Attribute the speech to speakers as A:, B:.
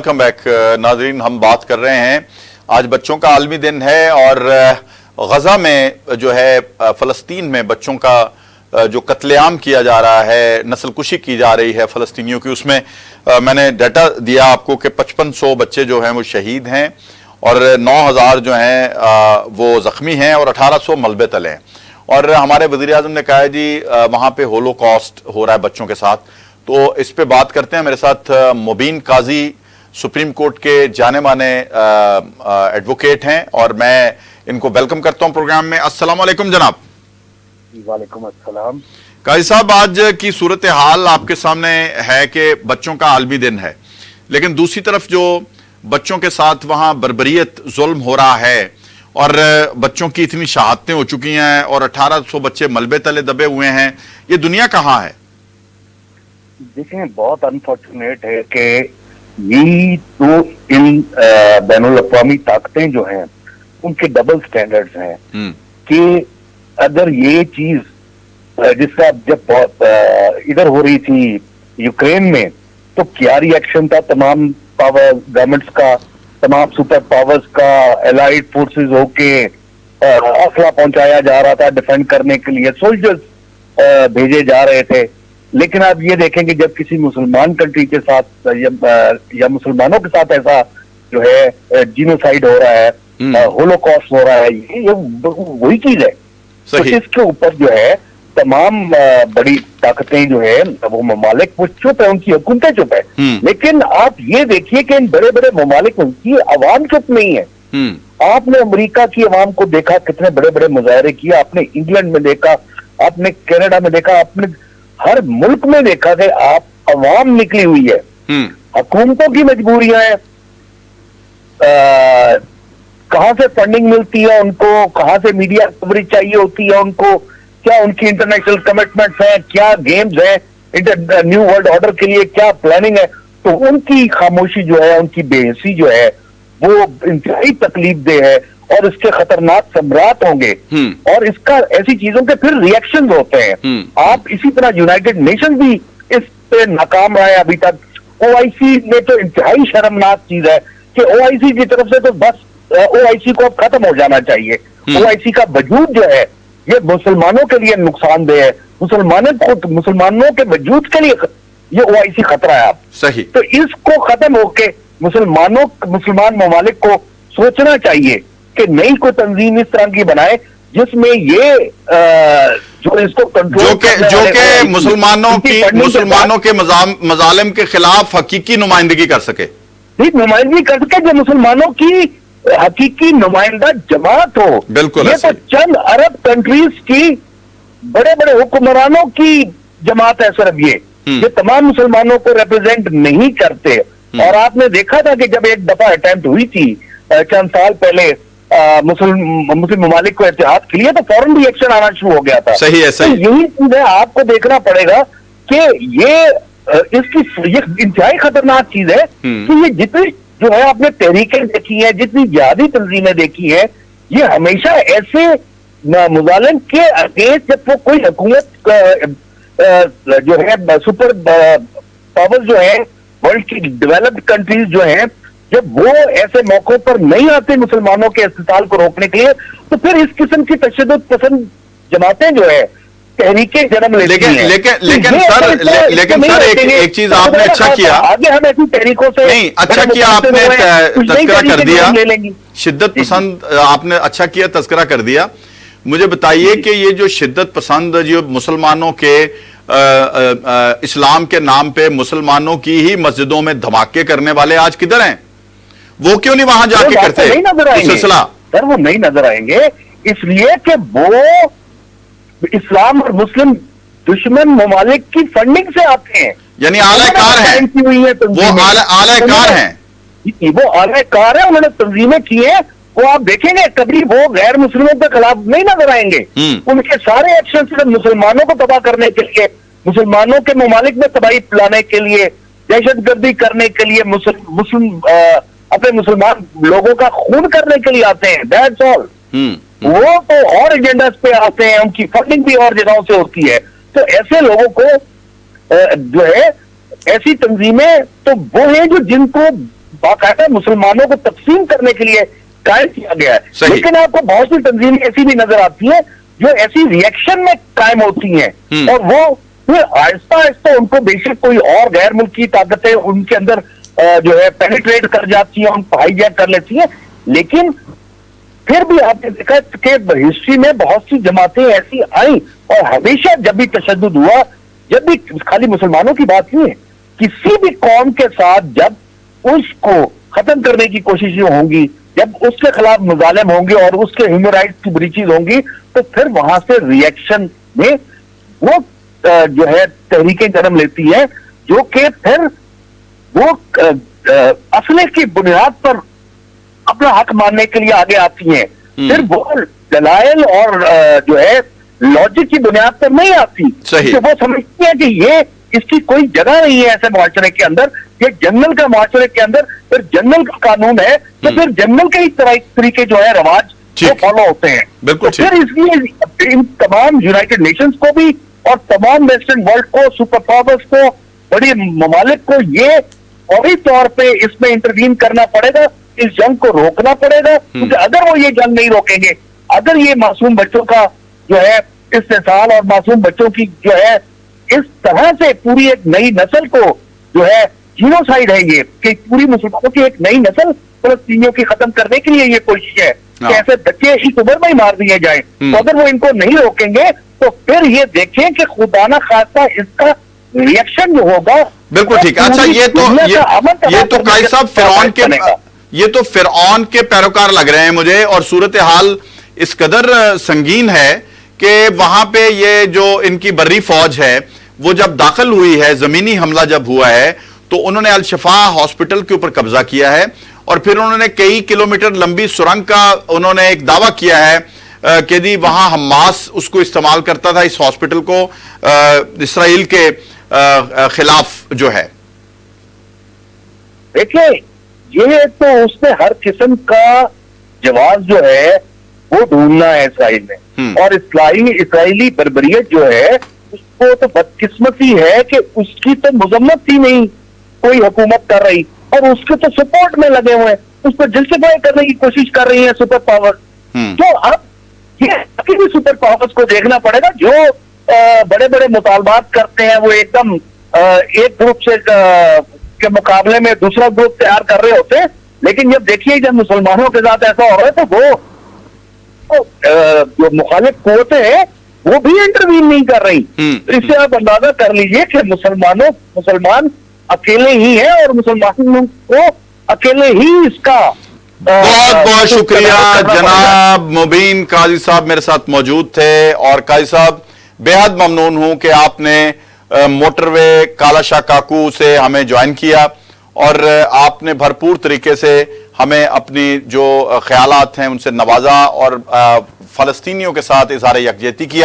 A: Welcome back नाज़रीन, हम बात कर रहे हैं, आज बच्चों का आलमी दिन है और गजा में जो है फ़लस्तीन में बच्चों का जो कत्लेआम किया जा रहा है, नस्ल कुशी की जा रही है फ़लस्तीनियों की, उसमें मैंने डाटा दिया आपको कि 5500 बच्चे जो हैं वो शहीद हैं और 9000 जो हैं वो ज़ख्मी हैं और 1800 मलबे तले हैं। और हमारे वज़ीर-ए-आज़म ने कहा है जी वहाँ पे होलोकॉस्ट हो रहा है बच्चों के साथ, तो इस पे बात करते हैं। मेरे साथ मुबीन काजी सुप्रीम कोर्ट के जाने माने एडवोकेट हैं और मैं इनको वेलकम करता हूं प्रोग्राम में। अस्सलाम वालेकुम जनाब।
B: वालेकुम अस्सलाम।
A: काजी साहब, आज की सूरत हाल आपके सामने है कि बच्चों का आलमी दिन है, लेकिन दूसरी तरफ जो बच्चों के साथ वहां बर्बरियत जुल्म हो रहा है और बच्चों की इतनी शहादतें हो चुकी हैं और 1800 बच्चे मलबे तले दबे हुए हैं, ये दुनिया कहाँ है?
B: देखें, बहुत अनफॉर्चुनेट है कि ये तो इन बैनुल अक़वामी ताकतें जो हैं उनके डबल स्टैंडर्ड्स हैं कि अगर ये चीज जिसका जब इधर हो रही थी यूक्रेन में, तो क्या रिएक्शन था तमाम पावर गवर्नमेंट्स का, तमाम सुपर पावर्स का, एलाइड फोर्सेस होके असला पहुंचाया जा रहा था डिफेंड करने के लिए, सोल्जर्स भेजे जा रहे थे। लेकिन आप ये देखें कि जब किसी मुसलमान कंट्री के साथ या मुसलमानों के साथ ऐसा जो है जीनोसाइड हो रहा है, होलोकॉस्ट हो रहा है, ये वही चीज है। तो इसके ऊपर जो है तमाम बड़ी ताकतें जो है वो ममालिक वो चुप है, उनकी हुकूमतें चुप है। लेकिन आप ये देखिए कि इन बड़े बड़े ममालिक उनकी आवाम चुप नहीं है। आपने अमेरिका की आवाम को देखा, कितने बड़े बड़े मुजाहरे किए, आपने इंग्लैंड में देखा, आपने कनाडा में देखा, आपने हर मुल्क में देखा कि आप अवाम निकली हुई है। हुकूमतों की मजबूरियां हैं, कहां से फंडिंग मिलती है उनको, कहां से मीडिया कवरेज चाहिए होती है उनको, क्या उनकी इंटरनेशनल कमिटमेंट्स हैं, क्या गेम्स हैं न्यू वर्ल्ड ऑर्डर के लिए, क्या प्लानिंग है, तो उनकी खामोशी जो है, उनकी बेहसी जो है वो इंतहाई तकलीफ दे है और इसके खतरनाक सम्राट होंगे और इसका ऐसी चीजों के फिर रिएक्शन होते हैं। आप इसी तरह यूनाइटेड नेशन भी इस पे नाकाम रहा है अभी तक। ओआईसी में तो इंतहाई शर्मनाक चीज है कि ओआईसी की तरफ से तो बस ओआईसी को अब खत्म हो जाना चाहिए। ओआईसी का वजूद जो है ये मुसलमानों के लिए नुकसानदेह है, मुसलमानों के वजूद के लिए ये ओआईसी खतरा है। आप
A: सही, तो
B: इसको खत्म होके मुसलमान ममालिक को सोचना चाहिए कि नई कोई तंजीम इस तरह की बनाए जिसमें ये जो इसको कंट्रोल
A: जो के मुसलमानों के मजालिम के खिलाफ हकीकी नुमाइंदगी कर सके,
B: ठीक नुमाइंदगी कर सके, जो मुसलमानों की हकीकी नुमाइंदा जमात हो।
A: बिल्कुल,
B: ये तो चंद अरब कंट्रीज की बड़े बड़े हुक्मरानों की जमात है सिर्फ ये तमाम मुसलमानों को रिप्रेजेंट नहीं करते। और आपने देखा था कि जब एक दफा अटेम्प्ट हुई थी चंद साल पहले मुस्लिम ममालिक को इत्तेहाद के लिए, तो फौरन रिएक्शन आना शुरू हो गया था।
A: सही है, सही।
B: तो यही चीज है, आपको देखना पड़ेगा कि ये इंतहाई खतरनाक चीज है कि ये जितनी जो है आपने तहरीकें देखी है, जितनी जिहादी तंजीमें देखी है, ये हमेशा ऐसे मुजालिम के अगेंस्ट जब वो कोई हुकूमत जो है सुपर पावर जो है वर्ल्ड की डेवलप्ड कंट्रीज जो हैं, जब वो ऐसे मौकों पर नहीं आते मुसलमानों के इस्तेसाल को रोकने के लिए, तो फिर इस किस्म की तशद्दुद पसंद जमातें जो है तहरीकें जन्म लेती हैं।
A: लेकिन सर एक चीज आपने अच्छा किया,
B: आगे हम ऐसी तहरीकों से
A: नहीं अच्छा किया, आपने तज़किरा कर दिया, शिद्दत पसंद आपने अच्छा किया, तज़किरा कर दिया। मुझे बताइए कि ये जो शिद्दत पसंद जो मुसलमानों के इस्लाम के नाम पे मुसलमानों की ही मस्जिदों में धमाके करने वाले आज किधर हैं? वो क्यों नहीं वहां जाके करते?
B: नहीं नजर आएंगे सर, वो नहीं नजर आएंगे इसलिए कि वो इस्लाम और मुस्लिम दुश्मन ममालिक की फंडिंग से आते हैं,
A: यानी आलाकार हैं, वो आलाकार हैं,
B: वो आलाकार है, उन्होंने तंजीमें की है। वो आप देखेंगे कभी वो गैर मुस्लिमों के खिलाफ नहीं नजर आएंगे। उनके सारे एक्शन सिर्फ मुसलमानों को तबाह करने के लिए, मुसलमानों के ममालिक में तबाही फैलाने के लिए, दहशतगर्दी करने के लिए, अपने मुसलमान लोगों का खून करने के लिए आते हैं। That's all. वो तो और एजेंडास पे आते हैं, उनकी फंडिंग भी और जगहों से होती है। तो ऐसे लोगों को जो है ऐसी तंजीमें तो वो हैं जो जिनको باقاعدہ مسلمانوں کو تقسیم کرنے کے لیے قائم کیا گیا ہے. لیکن آپ کو بہت سی تنظیمیں ایسی بھی نظر آتی ہیں جو ایسی ریئیکشن میں قائم ہوتی ہیں, اور وہ پھر آہستہ آہستہ ان کو بے شک کوئی اور غیر ملکی طاقتیں ان کے اندر جو ہے پینیٹریٹ کر جاتی ہیں, ان کو ہائی جیک کر لیتی ہیں. لیکن پھر بھی آپ نے دیکھا کہ ہسٹری میں بہت سی جماعتیں ایسی آئیں, اور ہمیشہ جب بھی تشدد ہوا, جب بھی خالی مسلمانوں کی بات نہیں ہے, کسی بھی قوم کے ساتھ جب اس کو ختم کرنے کی کوششیں ہوں گی, جب اس کے خلاف مظالم ہوں گے اور اس کے ہیومن رائٹس کی بریچز ہوں گی, تو پھر وہاں سے ریئیکشن میں وہ جو ہے تحریکیں جنم لیتی ہیں, جو کہ پھر وہ اصلے کی بنیاد پر اپنا حق ماننے کے لیے آگے آتی ہیں. پھر وہ دلائل اور جو ہے لاجک کی بنیاد پر نہیں آتی, کہ وہ سمجھتی ہیں کہ یہ اس کی کوئی جگہ نہیں ہے ایسے معاشرے کے اندر, یہ جنگل کا معاشرے کے اندر پھر جنگل کا قانون ہے, تو پھر جنگل کے ہی طریقے جو ہے رواج وہ فالو ہوتے ہیں.
A: بالکل.
B: پھر اس لیے ان تمام یونائٹڈ نیشنز کو بھی اور تمام ویسٹرن ورلڈ کو, سپر پاورز کو, بڑی ممالک کو یہ فوری طور پہ اس میں انٹروین کرنا پڑے گا, اس جنگ کو روکنا پڑے گا. کیونکہ اگر وہ یہ جنگ نہیں روکیں گے, اگر یہ معصوم بچوں کا جو ہے استحصال اور معصوم بچوں کی جو ہے اس طرح سے پوری ایک نئی نسل کو جو ہے جینوسائیڈ ہے یہ, کہ پوری مسلمانوں کی ایک نئی نسل فلسطینیوں کی ختم کرنے کے لیے یہ کوشش ہے کہ ایسے بچے اس عمر میں ہی مار دیے جائیں. تو اگر وہ ان کو نہیں روکیں گے تو پھر یہ دیکھیں کہ خدا نہ خواستہ اس کا ریئیکشن جو ہوگا.
A: بالکل ٹھیک. اچھا, یہ تو قائد صاحب فرعون کے پیروکار لگ رہے ہیں مجھے, اور صورتحال اس قدر سنگین ہے کہ وہاں پہ یہ جو ان کی بری فوج ہے وہ جب داخل ہوئی ہے, زمینی حملہ جب ہوا ہے, تو انہوں نے الشفا ہاسپٹل کے اوپر قبضہ کیا ہے, اور پھر انہوں نے کئی کلومیٹر لمبی سرنگ کا انہوں نے ایک دعویٰ کیا ہے کہ جی وہاں حماس اس کو استعمال کرتا تھا, اس ہاسپٹل کو اسرائیل کے خلاف جو ہے.
B: دیکھیں, یہ تو اس میں ہر قسم کا جواز جو ہے وہ ڈھونڈنا ہے اسرائیل میں, اور اسرائیلی بربریت جو ہے اس کو تو بدقسمتی ہے کہ اس کی تو مذمت ہی نہیں کوئی حکومت کر رہی, اور اس کے تو سپورٹ میں لگے ہوئے ہیں, اس کو جسٹیفائی کرنے کی کوشش کر رہی ہیں سپر پاور. تو اب یہ بھی سپر پاورز کو دیکھنا پڑے گا جو بڑے بڑے مطالبات کرتے ہیں, وہ ایک دم ایک گروپ سے کے مقابلے میں دوسرا گروپ تیار کر رہے ہوتے ہیں, لیکن جب دیکھیے جب مسلمانوں کے ساتھ ایسا ہو رہا ہے تو وہ جو مخالف قوتیں ہیں وہ بھی انٹروین نہیں کر رہی. اس سے آپ اندازہ کر لیجئے کہ مسلمان اکیلے ہی ہیں, اور مسلمانوں کو اکیلے ہی اس کا
A: بہت بہت شکریہ. جناب مبین قاضی صاحب میرے ساتھ موجود تھے, اور قاضی صاحب بے حد ممنون ہوں کہ آپ نے موٹر وے کالا شاہ کاکو سے ہمیں جوائن کیا, اور آپ نے بھرپور طریقے سے ہمیں اپنی جو خیالات ہیں ان سے نوازا, اور فلسطینیوں کے ساتھ اظہار یکجہتی کیا.